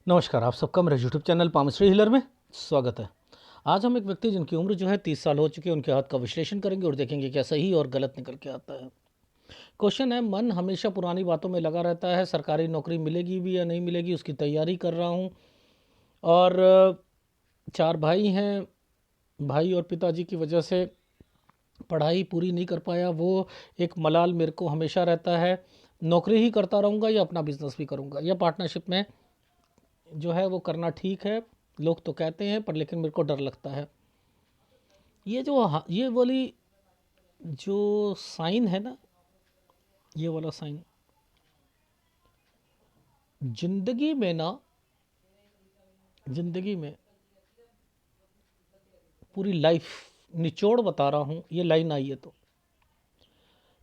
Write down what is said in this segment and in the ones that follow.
नमस्कार, आप सबका मेरे यूट्यूब चैनल पामश्री हिलर में स्वागत है। आज हम एक व्यक्ति जिनकी उम्र जो है 30 साल हो चुकी है, उनके हाथ का विश्लेषण करेंगे और देखेंगे क्या सही और गलत निकल के आता है। क्वेश्चन है, मन हमेशा पुरानी बातों में लगा रहता है, सरकारी नौकरी मिलेगी भी या नहीं मिलेगी उसकी तैयारी कर रहा हूँ। और 4 भाई हैं, भाई और पिताजी की वजह से पढ़ाई पूरी नहीं कर पाया, वो एक मलाल मेरे को हमेशा रहता है। नौकरी ही करता रहूँगा या अपना बिजनेस भी करूँगा या पार्टनरशिप में जो है वो करना ठीक है। लोग तो कहते हैं पर लेकिन मेरे को डर लगता है। ये वाली जो साइन है ना, ये वाला साइन जिंदगी में ना, जिंदगी में पूरी लाइफ निचोड़ बता रहा हूँ। ये लाइन आई है तो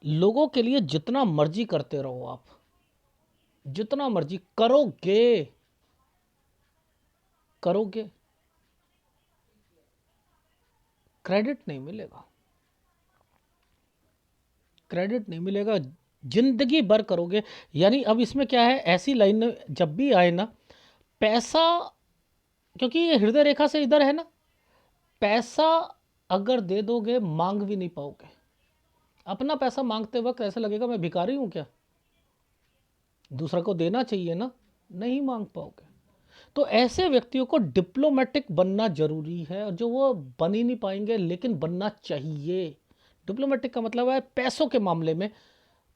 लोगों के लिए जितना मर्जी करते रहो, आप जितना मर्जी करोगे करोगे क्रेडिट नहीं मिलेगा, क्रेडिट नहीं मिलेगा। जिंदगी भर करोगे। यानी अब इसमें क्या है, ऐसी लाइन जब भी आए ना, पैसा, क्योंकि ये हृदय रेखा से इधर है ना, पैसा अगर दे दोगे मांग भी नहीं पाओगे। अपना पैसा मांगते वक्त ऐसा लगेगा मैं भिखारी हूं क्या, दूसरा को देना चाहिए ना, नहीं मांग पाओगे। तो ऐसे व्यक्तियों को डिप्लोमेटिक बनना जरूरी है, और जो वो बन ही नहीं पाएंगे लेकिन बनना चाहिए। डिप्लोमेटिक का मतलब है पैसों के मामले में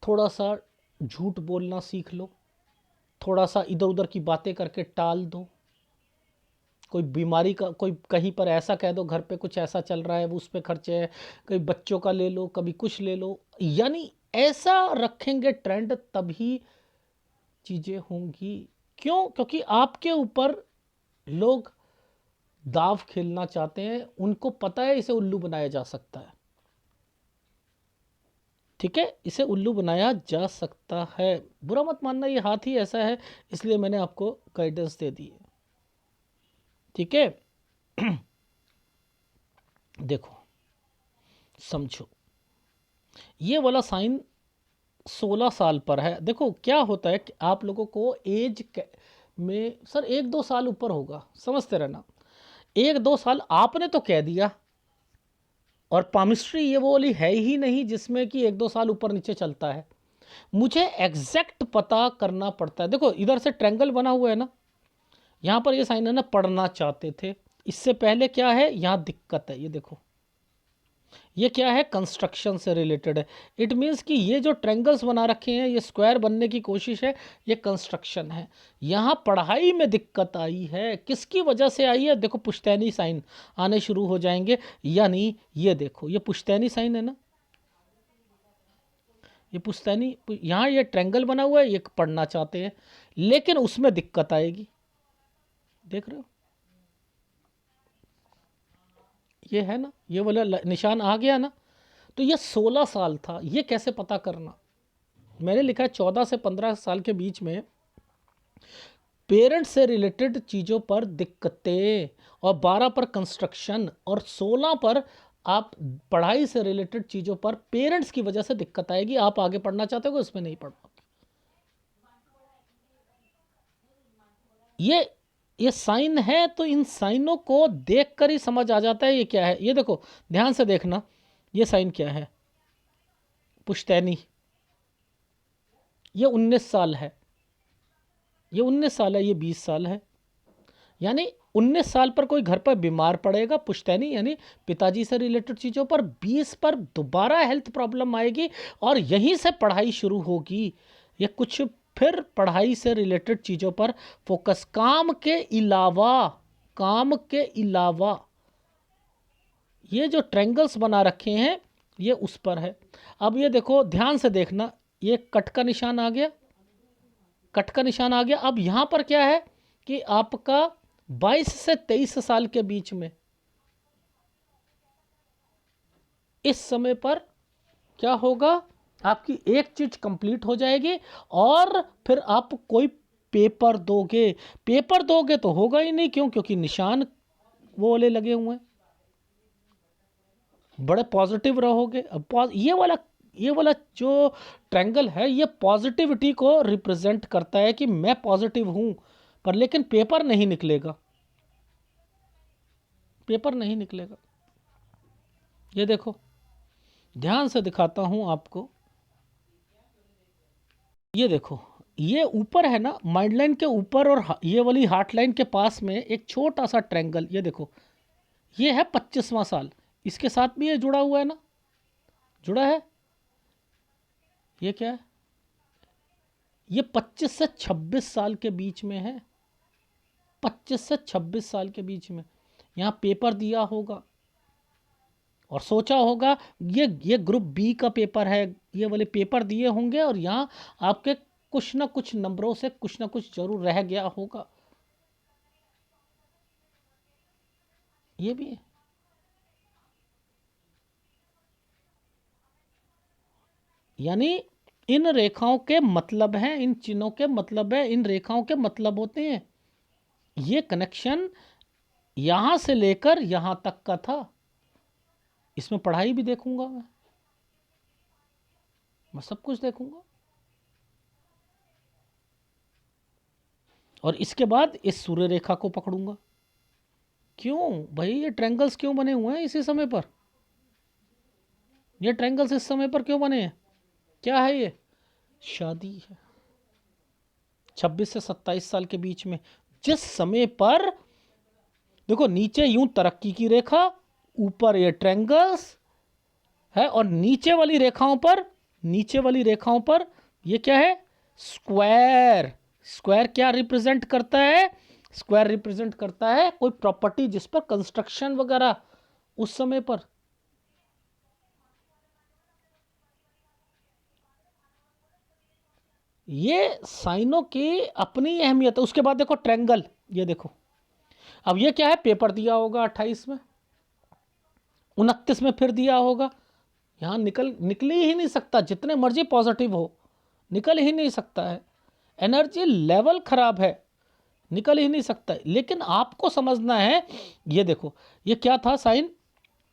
थोड़ा सा झूठ बोलना सीख लो, थोड़ा सा इधर उधर की बातें करके टाल दो। कोई बीमारी का, कोई कहीं पर ऐसा कह दो घर पे कुछ ऐसा चल रहा है वो उस पे खर्चे है, कभी बच्चों का ले लो, कभी कुछ ले लो। यानी ऐसा रखेंगे ट्रेंड तभी चीज़ें होंगी। क्यों? क्योंकि आपके ऊपर लोग दाव खेलना चाहते हैं, उनको पता है इसे उल्लू बनाया जा सकता है। ठीक है, इसे उल्लू बनाया जा सकता है। बुरा मत मानना, ये हाथ ही ऐसा है, इसलिए मैंने आपको गाइडेंस दे दी है। ठीक है, देखो समझो, ये वाला साइन 16 साल पर है। देखो क्या होता है कि आप लोगों को एज में सर 1-2 साल ऊपर होगा, समझते रहना। 1-2 साल आपने तो कह दिया, और पामिस्ट्री ये वो वाली है ही नहीं जिसमें कि 1-2 साल ऊपर नीचे चलता है। मुझे एग्जैक्ट पता करना पड़ता है। देखो इधर से ट्रैंगल बना हुआ है ना, यहाँ पर ये साइन है ना, पढ़ना चाहते थे। इससे पहले क्या है, यहाँ दिक्कत है, ये देखो ये क्या है, कंस्ट्रक्शन से रिलेटेड है। इट मीन्स कि ये जो ट्रैंगल्स बना रखे हैं, ये स्क्वायर बनने की कोशिश है, ये कंस्ट्रक्शन है। यहाँ पढ़ाई में दिक्कत आई है, किसकी वजह से आई है, देखो पुश्तैनी साइन आने शुरू हो जाएंगे। यानी ये देखो, ये पुश्तैनी साइन है ना, ये पुश्तैनी, यहाँ ये ट्रैंगल बना हुआ है, ये पढ़ना चाहते हैं लेकिन उसमें दिक्कत आएगी। देख रहे हो, ये है ना, ये वाला निशान आ गया ना। तो ये 16 साल था, ये कैसे पता करना। मैंने लिखा है 14 से 15 साल के बीच में पेरेंट्स से रिलेटेड चीज़ों पर दिक्कतें, और 12 पर कंस्ट्रक्शन, और 16 पर आप पढ़ाई से रिलेटेड चीज़ों पर पेरेंट्स की वजह से दिक्कत आएगी। आप आगे पढ़ना चाहते हो, उसमें नहीं पढ़ पाओगे। ये साइन है, तो इन साइनों को देखकर ही समझ आ जाता है ये क्या है। ये देखो ध्यान से देखना, ये साइन क्या है, पुश्तैनी। ये 19 साल है, ये 19 साल है, ये 20 साल है। यानी 19 साल पर कोई घर पर बीमार पड़ेगा, पुश्तैनी यानी पिताजी से रिलेटेड चीज़ों पर। 20 पर दोबारा हेल्थ प्रॉब्लम आएगी और यहीं से पढ़ाई शुरू होगी। ये कुछ फिर पढ़ाई से रिलेटेड चीज़ों पर फोकस, काम के अलावा ये जो ट्रैंगल्स बना रखे हैं ये उस पर है। अब ये देखो ध्यान से देखना, ये कट का निशान आ गया, कट का निशान आ गया। अब यहाँ पर क्या है कि आपका 22 से 23 साल के बीच में, इस समय पर क्या होगा, आपकी एक चीज कंप्लीट हो जाएगी और फिर आप कोई पेपर दोगे। पेपर दोगे तो होगा ही नहीं, क्यों? क्योंकि निशान वो वाले लगे हुए हैं। बड़े पॉजिटिव रहोगे। अब ये वाला जो ट्रायंगल है, ये पॉजिटिविटी को रिप्रेजेंट करता है कि मैं पॉजिटिव हूँ, पर लेकिन पेपर नहीं निकलेगा, पेपर नहीं निकलेगा। ये देखो, ध्यान से दिखाता हूं आपको, ये देखो, ये ऊपर है ना, माइंड लाइन के ऊपर और ये वाली हार्ट लाइन के पास में एक छोटा सा ट्रायंगल, ये देखो, ये है 25वां साल, इसके साथ भी ये जुड़ा हुआ है ना, जुड़ा है। ये क्या है, ये 25 से 26 साल के बीच में है, 25 से 26 साल के बीच में। यहाँ पेपर दिया होगा और सोचा होगा ये ग्रुप बी का पेपर है, ये वाले पेपर दिए होंगे और यहाँ आपके कुछ ना कुछ नंबरों से कुछ ना कुछ जरूर रह गया होगा। ये भी है, यानी इन रेखाओं के मतलब हैं, इन चिन्हों के मतलब है, इन रेखाओं के मतलब होते हैं। ये कनेक्शन यहां से लेकर यहां तक का था। इसमें पढ़ाई भी देखूंगा मैं सब कुछ देखूंगा। और इसके बाद इस सूर्य रेखा को पकड़ूंगा। क्यों भाई, ये ट्रायंगल्स क्यों बने हुए हैं इसी समय पर, ये ट्रायंगल्स इस समय पर क्यों बने हैं, क्या है ये, शादी है। 26 से 27 साल के बीच में, जिस समय पर देखो नीचे यूं तरक्की की रेखा, ऊपर ये ट्रायंगल्स है, और नीचे वाली रेखाओं पर, नीचे वाली रेखाओं पर ये क्या है, स्क्वायर। स्क्वायर क्या रिप्रेजेंट करता है, स्क्वायर रिप्रेजेंट करता है कोई प्रॉपर्टी जिस पर कंस्ट्रक्शन वगैरह उस समय पर। ये साइनों की अपनी अहमियत है। उसके बाद देखो ट्रायंगल, ये देखो, अब ये क्या है, पेपर दिया होगा 28 में, 29 में फिर दिया होगा। यहाँ निकल ही नहीं सकता, जितने मर्जी पॉजिटिव हो निकल ही नहीं सकता है, एनर्जी लेवल खराब है, निकल ही नहीं सकता है। लेकिन आपको समझना है, ये देखो ये क्या था साइन,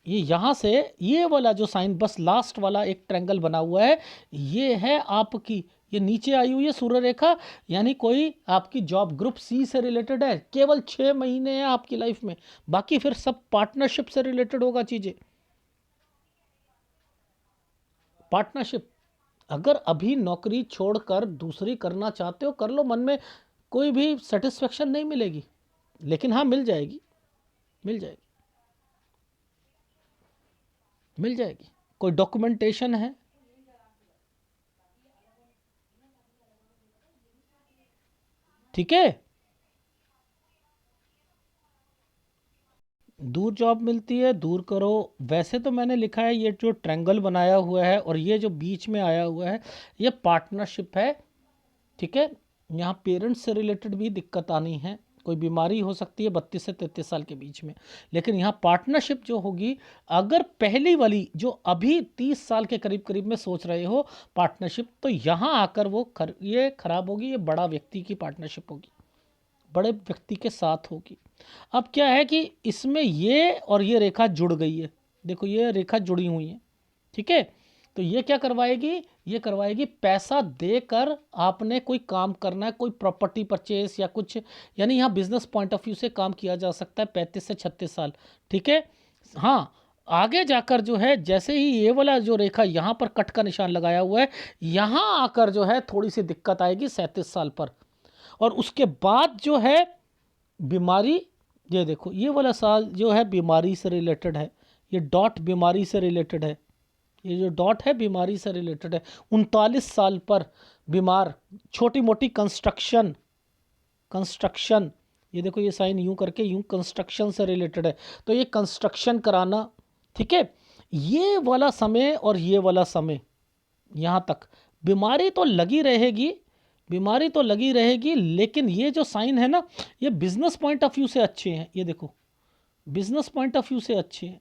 ये यहाँ से ये वाला जो साइन बस लास्ट वाला एक ट्रायंगल बना हुआ है, ये है आपकी, ये नीचे आई हुई है सूर्य रेखा, यानी कोई आपकी जॉब ग्रुप सी से रिलेटेड है। केवल 6 महीने हैं आपकी लाइफ में, बाकी फिर सब पार्टनरशिप से रिलेटेड होगा चीज़ें, पार्टनरशिप। अगर अभी नौकरी छोड़कर दूसरी करना चाहते हो कर लो, मन में कोई भी सेटिस्फेक्शन नहीं मिलेगी, लेकिन हाँ मिल जाएगी, मिल जाएगी, मिल जाएगी। कोई डॉक्यूमेंटेशन है, ठीक है, दूर जॉब मिलती है, दूर करो। वैसे तो मैंने लिखा है ये जो ट्रायंगल बनाया हुआ है और ये जो बीच में आया हुआ है ये पार्टनरशिप है, ठीक है। यहाँ पेरेंट्स से रिलेटेड भी दिक्कत आनी है, कोई बीमारी हो सकती है 32 से 33 साल के बीच में। लेकिन यहाँ पार्टनरशिप जो होगी, अगर पहली वाली जो अभी 30 साल के करीब करीब में सोच रहे हो पार्टनरशिप, तो यहाँ आकर वो ये खराब होगी, ये बड़ा व्यक्ति की पार्टनरशिप होगी, बड़े व्यक्ति के साथ होगी। अब क्या है कि इसमें ये और ये रेखा जुड़ गई है, देखो ये रेखा जुड़ी हुई है, ठीक है। तो ये क्या करवाएगी, ये करवाएगी पैसा देकर आपने कोई काम करना है, कोई प्रॉपर्टी परचेस या कुछ, यानी यहाँ बिजनेस पॉइंट ऑफ व्यू से काम किया जा सकता है 35 से 36 साल, ठीक है। हाँ, आगे जाकर जो है, जैसे ही ये वाला जो रेखा यहाँ पर कट का निशान लगाया हुआ है, यहाँ आकर जो है थोड़ी सी दिक्कत आएगी 37 साल पर। और उसके बाद जो है बीमारी, ये देखो ये वाला साल जो है बीमारी से रिलेटेड है, ये डॉट बीमारी से रिलेटेड है, ये जो डॉट है बीमारी से रिलेटेड है। 39 साल पर बीमार, छोटी मोटी कंस्ट्रक्शन, कंस्ट्रक्शन, ये देखो ये साइन यूं करके यूं कंस्ट्रक्शन से रिलेटेड है, तो ये कंस्ट्रक्शन कराना, ठीक है। ये वाला समय और ये वाला समय यहाँ तक बीमारी तो लगी रहेगी, बीमारी तो लगी रहेगी, लेकिन ये जो साइन है ना, ये बिजनेस पॉइंट ऑफ व्यू से अच्छे हैं, ये देखो बिजनेस पॉइंट ऑफ व्यू से अच्छे हैं।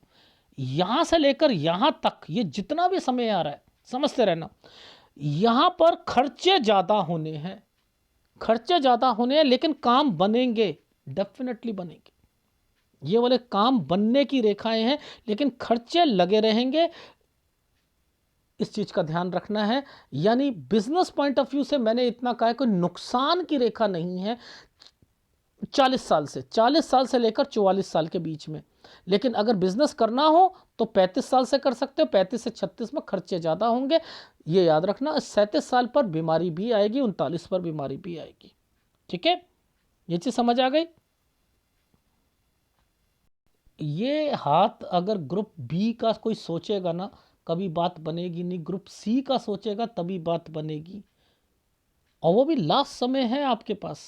यहाँ से लेकर यहाँ तक ये जितना भी समय आ रहा है, समझते रहना, यहाँ पर खर्चे ज़्यादा होने हैं, खर्चे ज़्यादा होने हैं, लेकिन काम बनेंगे, डेफिनेटली बनेंगे। ये वाले काम बनने की रेखाएं हैं, लेकिन खर्चे लगे रहेंगे, इस चीज़ का ध्यान रखना है। यानी बिजनेस पॉइंट ऑफ व्यू से मैंने इतना कहा है, कोई नुकसान की रेखा नहीं है, 40 साल से लेकर 44 साल के बीच में। लेकिन अगर बिजनेस करना हो तो 35 साल से कर सकते हो, 35 से 36 में खर्चे ज़्यादा होंगे, ये याद रखना। 37 साल पर बीमारी भी आएगी, 39 पर बीमारी भी आएगी। ठीक है, ये चीज़ समझ आ गई। ये हाथ अगर ग्रुप बी का कोई सोचेगा ना, कभी बात बनेगी नहीं। ग्रुप सी का सोचेगा तभी बात बनेगी, और वो भी लास्ट समय है आपके पास।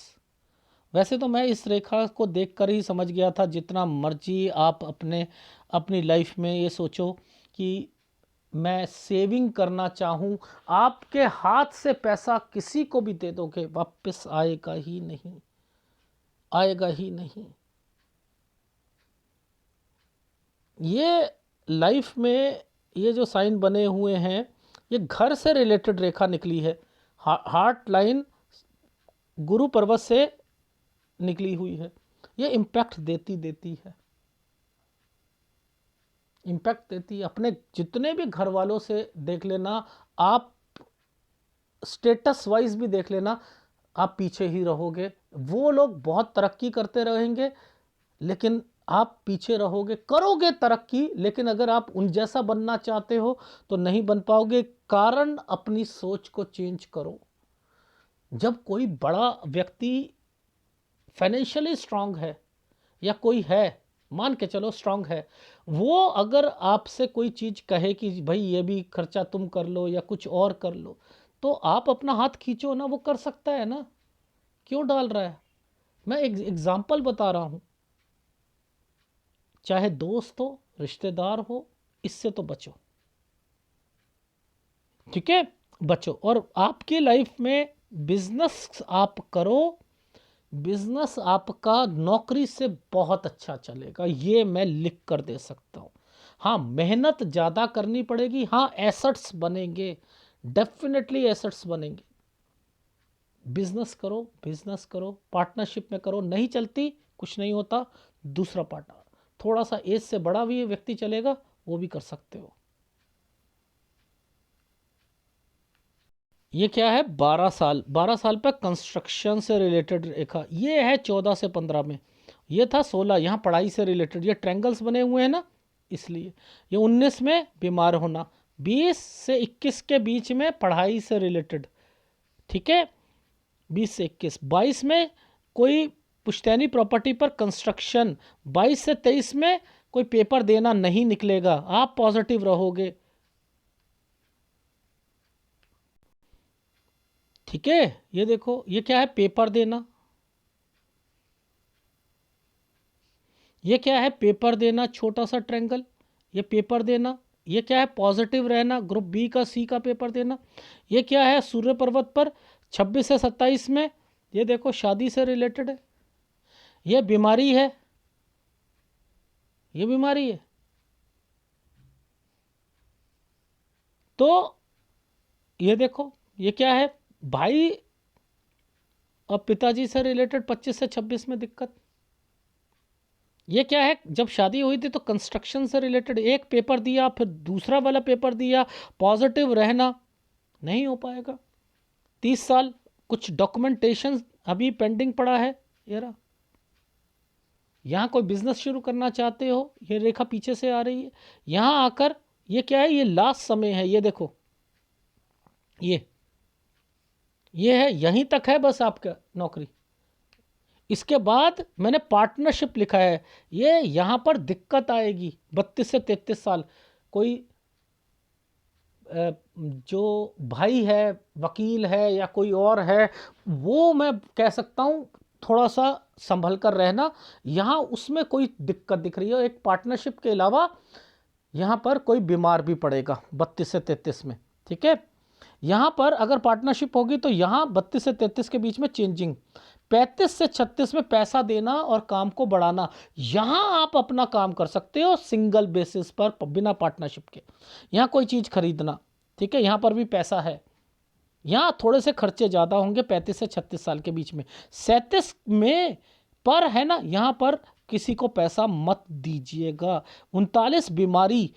वैसे तो मैं इस रेखा को देखकर ही समझ गया था, जितना मर्जी आप अपनी लाइफ में ये सोचो कि मैं सेविंग करना चाहूँ, आपके हाथ से पैसा किसी को भी दे दोगे वापस आएगा ही नहीं, आएगा ही नहीं। ये लाइफ में ये जो साइन बने हुए हैं, ये घर से रिलेटेड रेखा निकली है। हार्ट लाइन गुरु पर्वत से निकली हुई है। ये इम्पैक्ट देती है, इम्पैक्ट देती है। अपने जितने भी घर वालों से देख लेना, आप स्टेटस वाइज भी देख लेना, आप पीछे ही रहोगे। वो लोग बहुत तरक्की करते रहेंगे, लेकिन आप पीछे रहोगे। करोगे तरक्की, लेकिन अगर आप उन जैसा बनना चाहते हो तो नहीं बन पाओगे। कारण अपनी सोच को चेंज करो। जब कोई बड़ा व्यक्ति फाइनेंशियली स्ट्रांग है, या कोई है, मान के चलो स्ट्रांग है, वो अगर आपसे कोई चीज़ कहे कि भाई ये भी खर्चा तुम कर लो या कुछ और कर लो, तो आप अपना हाथ खींचो ना, वो कर सकता है ना, क्यों डाल रहा है। मैं एक एग्जाम्पल बता रहा हूँ। चाहे दोस्त हो, रिश्तेदार हो, इससे तो बचो। ठीक है, बचो। और आपकी लाइफ में बिजनेस आप करो, बिजनेस आपका नौकरी से बहुत अच्छा चलेगा, ये मैं लिख कर दे सकता हूँ। हाँ, मेहनत ज़्यादा करनी पड़ेगी। हाँ, एसेट्स बनेंगे, डेफिनेटली एसेट्स बनेंगे। बिजनेस करो, बिजनेस करो, पार्टनरशिप में करो। नहीं चलती, कुछ नहीं होता, दूसरा पार्टनर थोड़ा सा एज से बड़ा भी व्यक्ति चलेगा, वो भी कर सकते हो। ये क्या है, 12 साल, 12 साल पर कंस्ट्रक्शन से रिलेटेड रेखा। ये है 14 से 15 में, ये था 16, यहाँ पढ़ाई से रिलेटेड। ये ट्रैंगल्स बने हुए हैं ना, इसलिए। ये 19 में बीमार होना, 20 से 21 के बीच में पढ़ाई से रिलेटेड। ठीक है, 20 से 21। 22 में कोई पुश्तैनी प्रॉपर्टी पर कंस्ट्रक्शन। 22 से 23 में कोई पेपर देना नहीं निकलेगा, आप पॉजिटिव रहोगे। ठीक है, ये देखो, ये क्या है, पेपर देना। ये क्या है, पेपर देना, छोटा सा ट्रैंगल, ये पेपर देना। ये क्या है, पॉजिटिव रहना, ग्रुप बी का सी का पेपर देना। ये क्या है, सूर्य पर्वत पर 26 से 27 में, ये देखो शादी से रिलेटेड है। ये बीमारी है, ये बीमारी है। तो ये देखो, ये क्या है, भाई और पिताजी से रिलेटेड 25 से 26 में दिक्कत। ये क्या है, जब शादी हुई थी तो कंस्ट्रक्शन से रिलेटेड एक पेपर दिया, फिर दूसरा वाला पेपर दिया, पॉजिटिव रहना, नहीं हो पाएगा। 30 साल कुछ डॉक्यूमेंटेशन अभी पेंडिंग पड़ा है। ये रहा, यहाँ कोई बिजनेस शुरू करना चाहते हो, ये रेखा पीछे से आ रही है। यहाँ आकर ये क्या है, ये लास्ट समय है। ये देखो, ये है, यहीं तक है बस आपका नौकरी। इसके बाद मैंने पार्टनरशिप लिखा है, ये यहाँ पर दिक्कत आएगी। 32 से 33 साल कोई जो भाई है, वकील है या कोई और है, वो मैं कह सकता हूँ थोड़ा सा संभल कर रहना। यहाँ उसमें कोई दिक्कत दिख रही है। एक पार्टनरशिप के अलावा यहाँ पर कोई बीमार भी पड़ेगा 32 से 33 में। ठीक है, यहाँ पर अगर पार्टनरशिप होगी तो यहाँ 32 से 33 के बीच में चेंजिंग। 35 से 36 में पैसा देना और काम को बढ़ाना। यहाँ आप अपना काम कर सकते हो सिंगल बेसिस पर, बिना पार्टनरशिप के। यहाँ कोई चीज़ खरीदना, ठीक है, यहाँ पर भी पैसा है। यहाँ थोड़े से खर्चे ज़्यादा होंगे 35 से 36 साल के बीच में। 37 में पर है ना, यहाँ पर किसी को पैसा मत दीजिएगा। 39 बीमारी,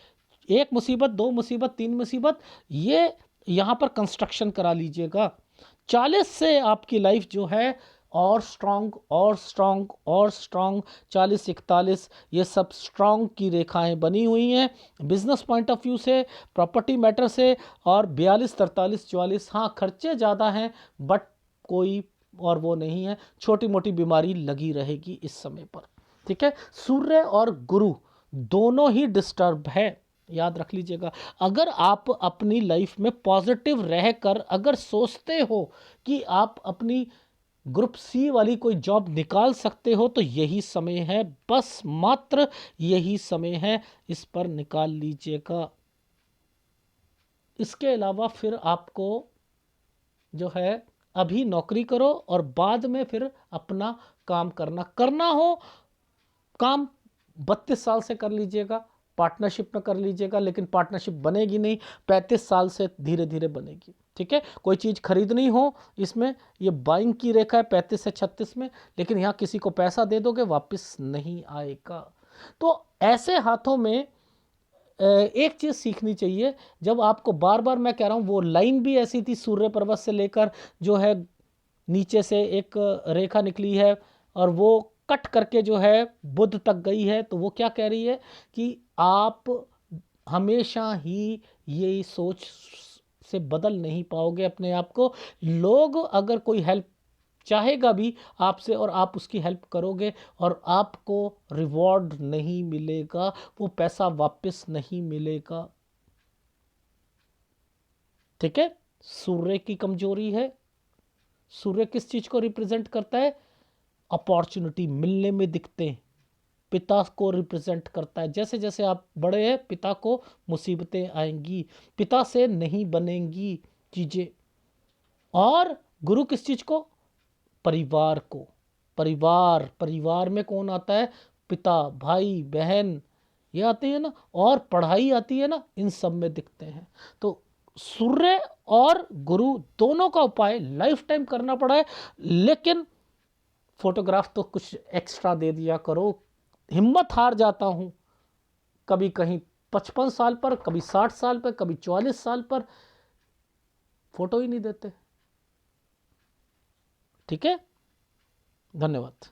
1 मुसीबत, 2 मुसीबत, 3 मुसीबत, ये यहाँ पर कंस्ट्रक्शन करा लीजिएगा। 40 से आपकी लाइफ जो है और स्ट्रांग और स्ट्रांग और स्ट्रांग, 40-41 ये सब स्ट्रांग की रेखाएं बनी हुई हैं बिजनेस पॉइंट ऑफ व्यू से, प्रॉपर्टी मैटर से। और 42-43-44, हाँ खर्चे ज़्यादा हैं बट कोई और वो नहीं है, छोटी मोटी बीमारी लगी रहेगी इस समय पर। ठीक है, सूर्य और गुरु दोनों ही डिस्टर्ब है, याद रख लीजिएगा। अगर आप अपनी लाइफ में पॉजिटिव रहकर अगर सोचते हो कि आप अपनी ग्रुप सी वाली कोई जॉब निकाल सकते हो तो यही समय है, बस मात्र यही समय है, इस पर निकाल लीजिएगा। इसके अलावा फिर आपको जो है अभी नौकरी करो और बाद में फिर अपना काम करना हो काम 32 साल से कर लीजिएगा, पार्टनरशिप में कर लीजिएगा, लेकिन पार्टनरशिप बनेगी नहीं, 35 साल से धीरे धीरे बनेगी। ठीक है, कोई चीज़ खरीदनी हो इसमें, ये बाइंग की रेखा है 35 से 36 में, लेकिन यहाँ किसी को पैसा दे दोगे वापस नहीं आएगा। तो ऐसे हाथों में एक चीज़ सीखनी चाहिए, जब आपको बार बार मैं कह रहा हूँ, वो लाइन भी ऐसी थी सूर्य पर्वत से लेकर जो है नीचे से एक रेखा निकली है और वो कट करके जो है बुध तक गई है, तो वो क्या कह रही है कि आप हमेशा ही ये सोच से बदल नहीं पाओगे अपने आप को। लोग अगर कोई हेल्प चाहेगा भी आपसे और आप उसकी हेल्प करोगे और आपको रिवॉर्ड नहीं मिलेगा, वो पैसा वापस नहीं मिलेगा। ठीक है, सूर्य की कमजोरी है। सूर्य किस चीज को रिप्रेजेंट करता है? अपॉर्चुनिटी मिलने में दिखते हैं। पिता को रिप्रेजेंट करता है, जैसे जैसे आप बड़े हैं पिता को मुसीबतें आएंगी, पिता से नहीं बनेंगी चीजें। और गुरु किस चीज को? परिवार को। परिवार में कौन आता है? पिता, भाई, बहन, ये आते हैं ना, और पढ़ाई आती है ना, इन सब में दिखते हैं। तो सूर्य और गुरु दोनों का उपाय लाइफ टाइम करना पड़ा है, लेकिन फोटोग्राफ तो कुछ एक्स्ट्रा दे दिया करो। हिम्मत हार जाता हूं कभी कहीं 55 साल पर, कभी 60 साल पर, कभी 44 साल पर फोटो ही नहीं देते। ठीक है, धन्यवाद।